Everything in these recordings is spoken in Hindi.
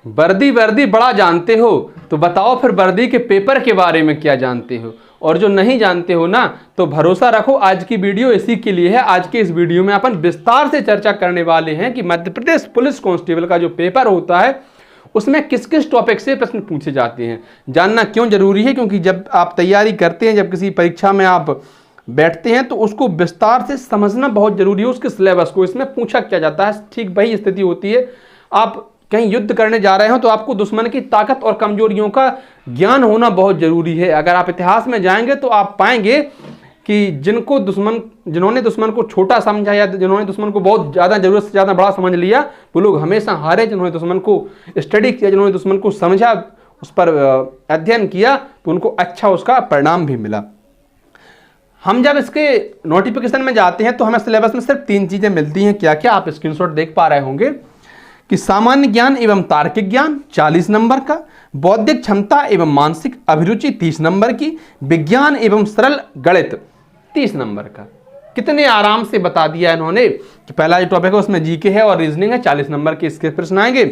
वर्दी वर्दी बड़ा जानते हो, तो बताओ फिर वर्दी के पेपर के बारे में क्या जानते हो। और जो नहीं जानते हो ना, तो भरोसा रखो आज की वीडियो इसी के लिए है। आज के इस वीडियो में अपन विस्तार से चर्चा करने वाले हैं कि मध्य प्रदेश पुलिस कांस्टेबल का जो पेपर होता है उसमें किस किस टॉपिक से प्रश्न पूछे जाते हैं। जानना क्यों जरूरी है, क्योंकि जब आप तैयारी करते हैं, जब किसी परीक्षा में आप बैठते हैं, तो उसको विस्तार से समझना बहुत जरूरी है, उसके सिलेबस को। इसमें पूछा क्या जाता है, ठीक वही स्थिति होती है। आप कहीं युद्ध करने जा रहे हो तो आपको दुश्मन की ताकत और कमजोरियों का ज्ञान होना बहुत जरूरी है। अगर आप इतिहास में जाएंगे तो आप पाएंगे कि जिन्होंने दुश्मन को छोटा समझा या जिन्होंने दुश्मन को बहुत ज़्यादा जरूरत से ज़्यादा बड़ा समझ लिया, वो लोग हमेशा हारे। जिन्होंने दुश्मन को स्टडी किया, जिन्होंने दुश्मन को समझा, उस पर अध्ययन किया, तो उनको अच्छा उसका परिणाम भी मिला। हम जब इसके नोटिफिकेशन में जाते हैं तो हमें सिलेबस में सिर्फ 3 चीज़ें मिलती हैं। क्या क्या, आप स्क्रीनशॉट देख पा रहे होंगे कि सामान्य ज्ञान एवं तार्किक ज्ञान 40 नंबर का, बौद्धिक क्षमता एवं मानसिक अभिरुचि 30 नंबर की, विज्ञान एवं सरल गणित 30 नंबर का। कितने आराम से बता दिया इन्होंने कि पहला जो टॉपिक है उसमें जीके है और रीजनिंग है, 40 नंबर के इसके प्रश्न आएंगे।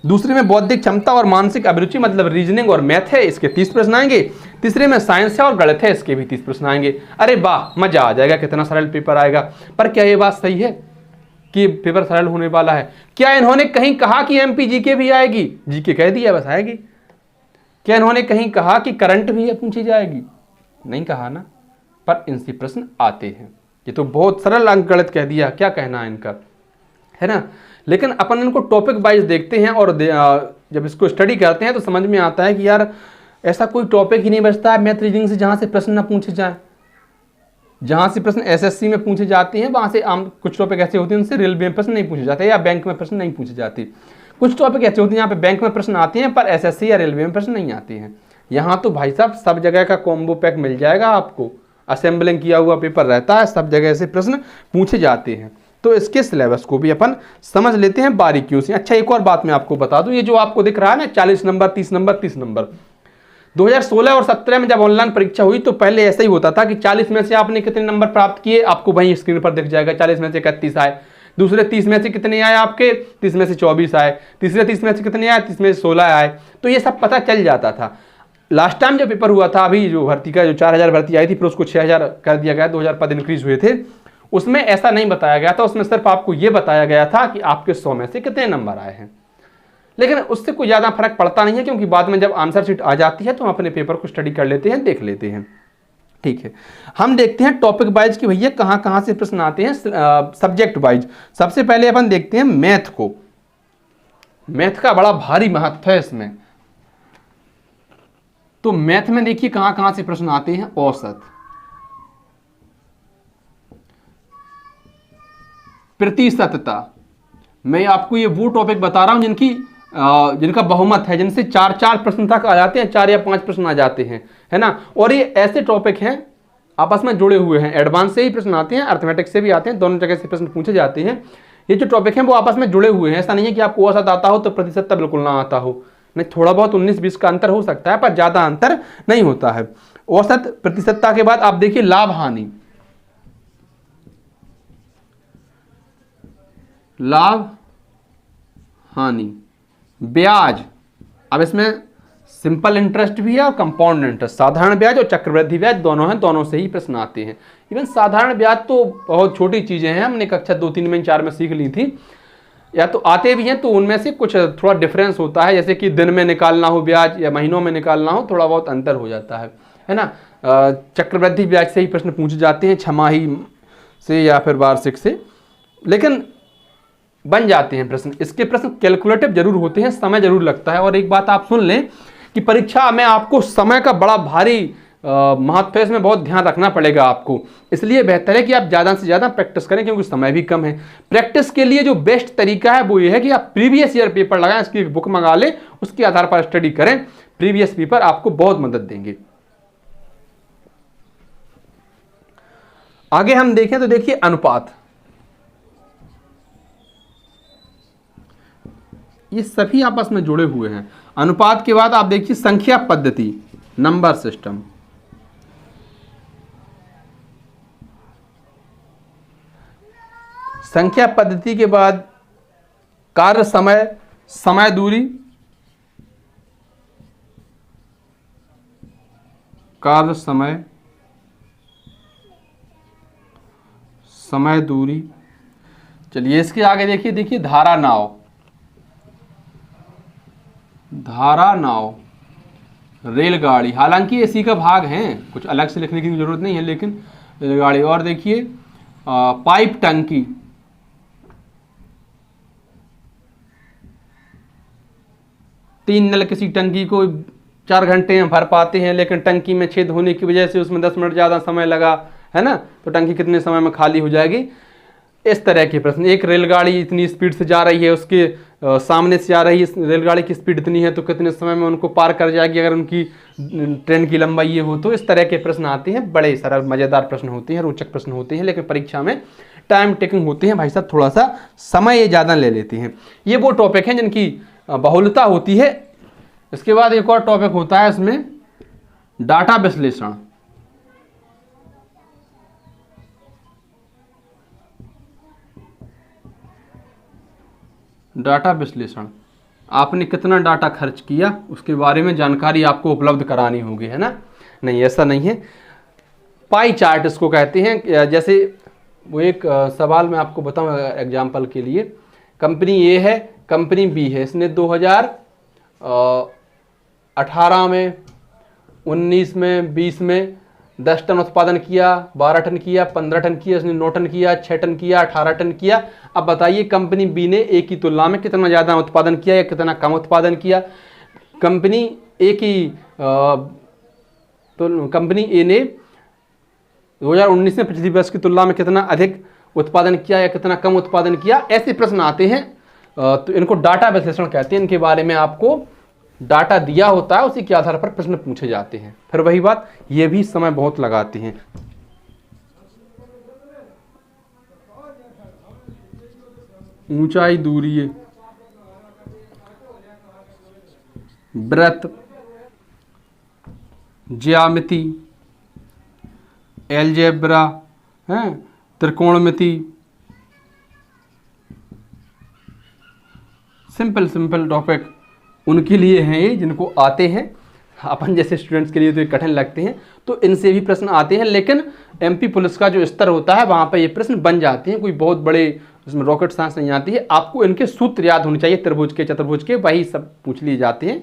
दूसरे में बौद्धिक क्षमता और मानसिक अभिरुचि मतलब रीजनिंग और मैथ है, इसके 30 प्रश्न आएंगे। तीसरे में साइंस है और गणित है, इसके भी 30 प्रश्न आएंगे। अरे वाह, मजा आ जाएगा, कितना सरल पेपर आएगा। पर क्या ये बात सही है कि पेपर सरल होने वाला है? क्या इन्होंने कहीं कहा कि एमपी जीके भी आएगी? जीके कह दिया, बस आएगी। क्या इन्होंने कहीं कहा कि करंट भी पूछी जाएगी? नहीं कहा ना, पर इनसे प्रश्न आते हैं। ये तो बहुत सरल अंकगणित कह दिया, क्या कहना है इनका, है ना। लेकिन अपन इनको टॉपिक वाइज देखते हैं और जब इसको स्टडी करते हैं तो समझ में आता है कि यार ऐसा कोई टॉपिक ही नहीं बचता है मैथ रीजनिंग से जहाँ से प्रश्न ना पूछे जाए। जहाँ से प्रश्न एसएससी में पूछे जाते हैं वहाँ से आम कुछ टॉपिक ऐसे होते हैं उनसे रेलवे में प्रश्न नहीं पूछे जाते या बैंक में प्रश्न नहीं पूछे जाते। कुछ टॉपिक ऐसे होते हैं यहाँ पे बैंक में प्रश्न आते हैं पर एसएससी या रेलवे में प्रश्न नहीं आते हैं। यहाँ तो भाई साहब सब जगह का कॉम्बो पैक मिल जाएगा आपको, असेंबलिंग किया हुआ पेपर रहता है, सब जगह से प्रश्न पूछे जाते हैं। तो इसके सिलेबस को भी अपन समझ लेते हैं बारीकियों से। अच्छा, एक और बात मैं आपको बता दूं, ये जो आपको दिख रहा है ना 40 नंबर 30 नंबर 30 नंबर, 2016 और 17 में जब ऑनलाइन परीक्षा हुई तो पहले ऐसा ही होता था कि 40 में से आपने कितने नंबर प्राप्त किए आपको वहीं स्क्रीन पर दिख जाएगा। 40 में से 31 आए, दूसरे 30 में से कितने आए आपके, 30 में से 24 आए, तीसरे 30 में से कितने आए, 30 में से 16 आए। तो ये सब पता चल जाता था। लास्ट टाइम जब पेपर हुआ था, अभी जो भर्ती का जो 4000 भर्ती आई थी फिर उसको 6000 कर दिया गया, 2000 पद इंक्रीज हुए थे, उसमें ऐसा नहीं बताया गया था। उसमें सिर्फ आपको ये बताया गया था कि आपके 100 में से कितने नंबर आए हैं। लेकिन उससे कोई ज़्यादा फर्क पड़ता नहीं है, क्योंकि बाद में जब आंसर शीट आ जाती है तो हम अपने पेपर को स्टडी कर लेते हैं, देख लेते हैं। ठीक है, हम देखते हैं टॉपिक वाइज कि भैया कहाँ कहाँ से प्रश्न आते हैं सब्जेक्ट वाइज। सबसे पहले अपन देखते हैं मैथ को। मैथ का बड़ा भारी महत्व है इसमें। तो मैथ में देखिए कहाँ कहाँ से प्रश्न आते हैं। औसत, प्रतिशतता, मैं आपको ये वो टॉपिक बता रहा हूं जिनका बहुमत है, जिनसे 4 प्रश्न तक आ जाते हैं, 4 या 5 प्रश्न आ जाते हैं, है ना। और ये ऐसे टॉपिक हैं आपस में जुड़े हुए हैं, एडवांस से ही प्रश्न आते हैं, अर्थमेटिक से भी आते हैं, दोनों जगह से प्रश्न पूछे जाते हैं। ये जो टॉपिक हैं वो आपस में जुड़े हुए हैं। ऐसा नहीं है कि आपको औसत आता हो तो प्रतिशतता बिल्कुल ना आता हो, नहीं, थोड़ा बहुत 19-20 का अंतर हो सकता है पर ज्यादा अंतर नहीं होता है। औसत प्रतिशतता के बाद आप देखिए लाभ हानि, लाभ हानि, ब्याज। अब इसमें सिंपल इंटरेस्ट भी है और कंपाउंड इंटरेस्ट, साधारण ब्याज और चक्रवृद्धि ब्याज दोनों हैं, दोनों से ही प्रश्न आते हैं। इवन साधारण ब्याज तो बहुत छोटी चीजें हैं, हमने कक्षा 2, 3 में 4 में सीख ली थी, या तो आते भी हैं तो उनमें से कुछ थोड़ा डिफरेंस होता है, जैसे कि दिन में निकालना हो ब्याज या महीनों में निकालना हो, थोड़ा बहुत अंतर हो जाता है ना। चक्रवृद्धि ब्याज से ही प्रश्न पूछे जाते हैं, छमाही से या फिर वार्षिक से, लेकिन बन जाते हैं प्रश्न। इसके प्रश्न कैलकुलेटिव जरूर होते हैं, समय जरूर लगता है। और एक बात आप सुन लें कि परीक्षा में आपको समय का बड़ा भारी महत्व है, इसमें बहुत ध्यान रखना पड़ेगा आपको। इसलिए बेहतर है कि आप ज़्यादा से ज़्यादा प्रैक्टिस करें, क्योंकि समय भी कम है। प्रैक्टिस के लिए जो बेस्ट तरीका है वो ये है कि आप प्रीवियस ईयर पेपर लगाएं, इसकी बुक मंगा लें, उसके आधार पर स्टडी करें। प्रीवियस पेपर आपको बहुत मदद देंगे। आगे हम देखें तो देखिए अनुपात, ये सभी आपस में जुड़े हुए हैं। अनुपात के बाद आप देखिए संख्या पद्धति, नंबर सिस्टम, संख्या पद्धति के बाद कार्य समय, समय दूरी, कार्य समय, समय दूरी। चलिए इसके आगे देखिए, देखिए धारा नाव, धारा नाव, रेलगाड़ी, हालांकि इसी का भाग है, कुछ अलग से लिखने की जरूरत नहीं है, लेकिन रेलगाड़ी। और देखिए पाइप टंकी, तीन नल किसी टंकी को 4 घंटे में भर पाते हैं, लेकिन टंकी में छेद होने की वजह से उसमें 10 मिनट ज़्यादा समय लगा, है ना, तो टंकी कितने समय में खाली हो जाएगी। इस तरह के प्रश्न। एक रेलगाड़ी इतनी स्पीड से जा रही है, उसके सामने से आ रही है रेलगाड़ी की स्पीड इतनी है, तो कितने समय में उनको पार कर जाएगी अगर उनकी ट्रेन की लंबाई ये हो। तो इस तरह के प्रश्न आते हैं, बड़े सरल मज़ेदार प्रश्न होते हैं, रोचक प्रश्न होते हैं, लेकिन परीक्षा में टाइम टेकिंग होते हैं भाई साहब, थोड़ा सा समय ये ज़्यादा ले लेते हैं। ये वो टॉपिक हैं जिनकी बहुलता होती है। इसके बाद एक और टॉपिक होता है इसमें, डाटा विश्लेषण। डाटा विश्लेषण, आपने कितना डाटा खर्च किया उसके बारे में जानकारी आपको उपलब्ध करानी होगी, है ना। नहीं, ऐसा नहीं है। पाई चार्ट इसको कहते हैं। जैसे वो एक सवाल मैं आपको बताऊं एग्जाम्पल के लिए, कंपनी ए है, कंपनी बी है, इसने 2018 में, 19 में, 20 में 10 टन उत्पादन किया, 12 टन किया, 15 टन किया, इसने 9 टन किया, 6 टन किया, 18 टन किया। अब बताइए कंपनी बी ने ए की तुलना में कितना ज़्यादा उत्पादन किया या कितना कम उत्पादन किया। कंपनी ए की तो कंपनी ए ने 2019 में पिछली वर्ष की तुलना में कितना अधिक उत्पादन किया या कितना कम उत्पादन किया। ऐसे प्रश्न आते हैं, तो इनको डाटा विश्लेषण कहते हैं। इनके बारे में आपको डाटा दिया होता है, उसी के आधार पर प्रश्न पूछे जाते हैं। फिर वही बात, ये भी समय बहुत लगाते हैं। ऊंचाई, दूरी, वृत्त, ज्यामिति, एलजेब्रा, हैं, त्रिकोणमिति, सिंपल सिंपल टॉपिक उनके लिए हैं ये जिनको आते हैं। अपन जैसे स्टूडेंट्स के लिए तो ये कठिन लगते हैं, तो इनसे भी प्रश्न आते हैं। लेकिन एमपी पुलिस का जो स्तर होता है वहाँ पर ये प्रश्न बन जाते हैं। कोई बहुत बड़े उसमें रॉकेट साइंस नहीं आती है। आपको इनके सूत्र याद होने चाहिए, त्रिभुज के, चतुर्भुज के, वही सब पूछ लिए जाते हैं,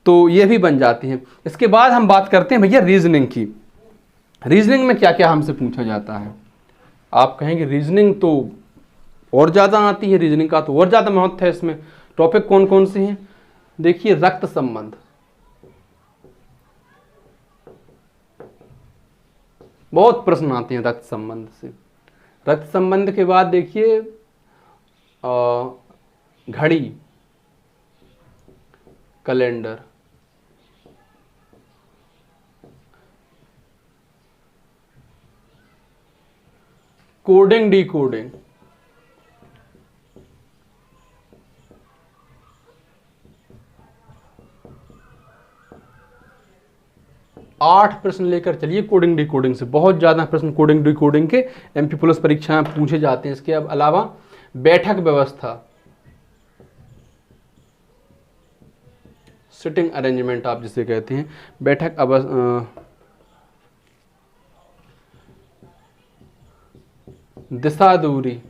तो ये भी बन जाती हैं। इसके बाद हम बात करते हैं भैया रीजनिंग की। रीजनिंग में क्या क्या हमसे पूछा जाता है। आप कहेंगे रीजनिंग तो और ज़्यादा आती है, रीजनिंग का तो और ज़्यादा महत्व है। इसमें टॉपिक कौन कौन से हैं, देखिए रक्त संबंध, बहुत प्रश्न आते हैं रक्त संबंध से। रक्त संबंध के बाद देखिए घड़ी, कैलेंडर, कोडिंग, डिकोडिंग, आठ प्रश्न लेकर चलिए कोडिंग डिकोडिंग से। बहुत ज़्यादा प्रश्न कोडिंग डिकोडिंग के एमपी पुलिस परीक्षा में पूछे जाते हैं। इसके अलावा बैठक व्यवस्था, सिटिंग अरेंजमेंट आप जिसे कहते हैं, बैठक दिशा दूरी,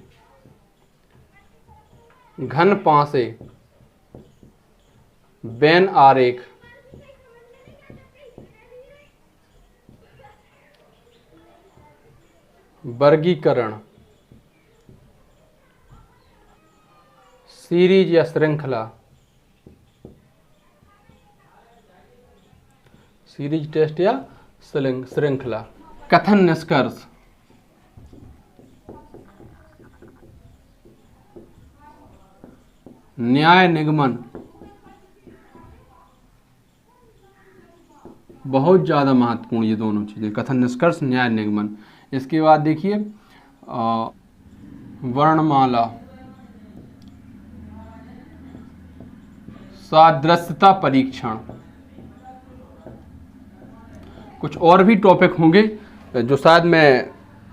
घन पासे, बेन आरेख, वर्गीकरण, सीरीज या श्रृंखला, सीरीज टेस्ट या श्रृंखला, कथन निष्कर्ष, न्याय निगमन, बहुत ज़्यादा महत्वपूर्ण ये दोनों चीज़ें, कथन निष्कर्ष, न्याय निगमन। इसके बाद देखिए वर्णमाला, सादृश्यता परीक्षण। कुछ और भी टॉपिक होंगे जो शायद मैं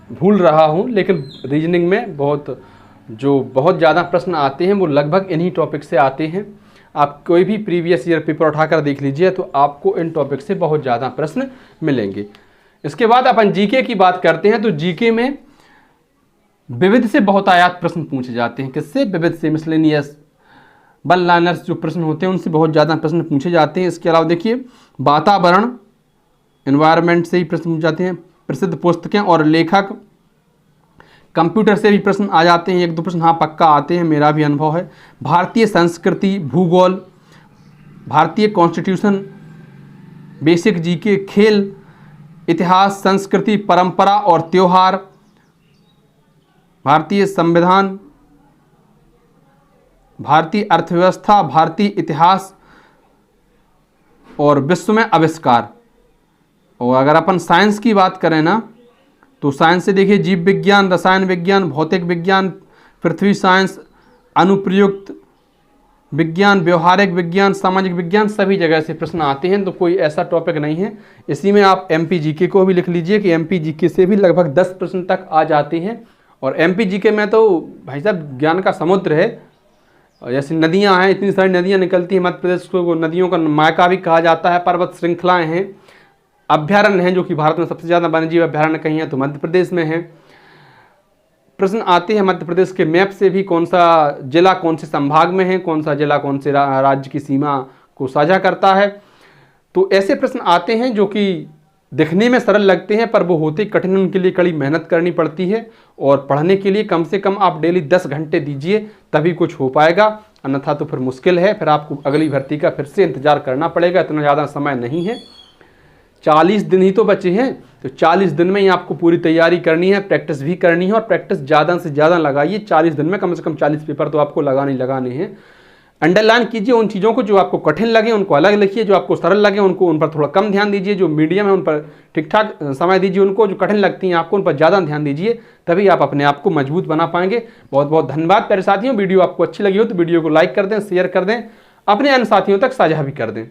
भूल रहा हूँ, लेकिन रीजनिंग में बहुत ज़्यादा प्रश्न आते हैं वो लगभग इन्हीं टॉपिक से आते हैं। आप कोई भी प्रीवियस ईयर पेपर उठाकर देख लीजिए तो आपको इन टॉपिक से बहुत ज़्यादा प्रश्न मिलेंगे। इसके बाद अपन जीके की बात करते हैं। तो जीके में विविध से बहुत आयात प्रश्न पूछे जाते हैं। किससे? विविध से, मिसलेनियस, वन लाइनर्स जो प्रश्न होते हैं उनसे बहुत ज़्यादा प्रश्न पूछे जाते हैं। इसके अलावा देखिए वातावरण, एनवायरनमेंट से ही प्रश्न पूछे जाते हैं। प्रसिद्ध पुस्तकें और लेखक, कंप्यूटर से भी प्रश्न आ जाते हैं, 1-2 प्रश्न हाँ पक्का आते हैं, मेरा भी अनुभव है। भारतीय संस्कृति, भूगोल, भारतीय कॉन्स्टिट्यूशन, बेसिक जीके, खेल, इतिहास, संस्कृति, परंपरा और त्योहार, भारतीय संविधान, भारतीय अर्थव्यवस्था, भारतीय इतिहास और विश्व में आविष्कार। और अगर अपन साइंस की बात करें ना तो साइंस से देखिए जीव विज्ञान, रसायन विज्ञान, भौतिक विज्ञान, पृथ्वी साइंस, अनुप्रयुक्त विज्ञान, व्यवहारिक विज्ञान, सामाजिक विज्ञान, सभी जगह से प्रश्न आते हैं। तो कोई ऐसा टॉपिक नहीं है। इसी में आप एमपी जीके को भी लिख लीजिए कि एमपी जीके से भी लगभग 10 प्रश्न तक आ जाते हैं। और एमपी जीके में तो भाई साहब ज्ञान का समुद्र है। जैसे नदियां हैं, इतनी सारी नदियां निकलती हैं मध्य प्रदेश को, नदियों का मायका भी कहा जाता है। पर्वत श्रृंखलाएँ हैं, अभ्यारण्य हैं, जो कि भारत में सबसे ज़्यादा वन्यजीव अभ्यारण्य कहीं है तो मध्य प्रदेश में है। प्रश्न आते हैं मध्य प्रदेश के मैप से भी, कौन सा जिला कौन से संभाग में है, कौन सा जिला कौन से राज्य की सीमा को साझा करता है। तो ऐसे प्रश्न आते हैं जो कि दिखने में सरल लगते हैं पर वो होते कठिन, उनके लिए कड़ी मेहनत करनी पड़ती है। और पढ़ने के लिए कम से कम आप डेली 10 घंटे दीजिए तभी कुछ हो पाएगा, अन्यथा तो फिर मुश्किल है। फिर आपको अगली भर्ती का फिर से इंतजार करना पड़ेगा। इतना ज़्यादा समय नहीं है, 40 दिन ही तो बचे हैं। तो 40 दिन में ही आपको पूरी तैयारी करनी है, प्रैक्टिस भी करनी है। और प्रैक्टिस ज़्यादा से ज़्यादा लगाइए। 40 दिन में कम से कम 40 पेपर तो आपको लगाने ही लगाने हैं। अंडरलाइन कीजिए उन चीज़ों को जो आपको कठिन लगे, उनको अलग लिखिए। जो आपको सरल लगे उनको, उन पर थोड़ा कम ध्यान दीजिए। जो मीडियम है उन पर ठीक ठाक समय दीजिए उनको। जो कठिन लगती हैं आपको उन पर ज़्यादा ध्यान दीजिए, तभी आप अपने आप को मजबूत बना पाएंगे। बहुत बहुत धन्यवाद प्यारे साथियों। वीडियो आपको अच्छी लगी हो तो वीडियो को लाइक कर दें, शेयर कर दें, अपने अन्य साथियों तक साझा भी कर दें।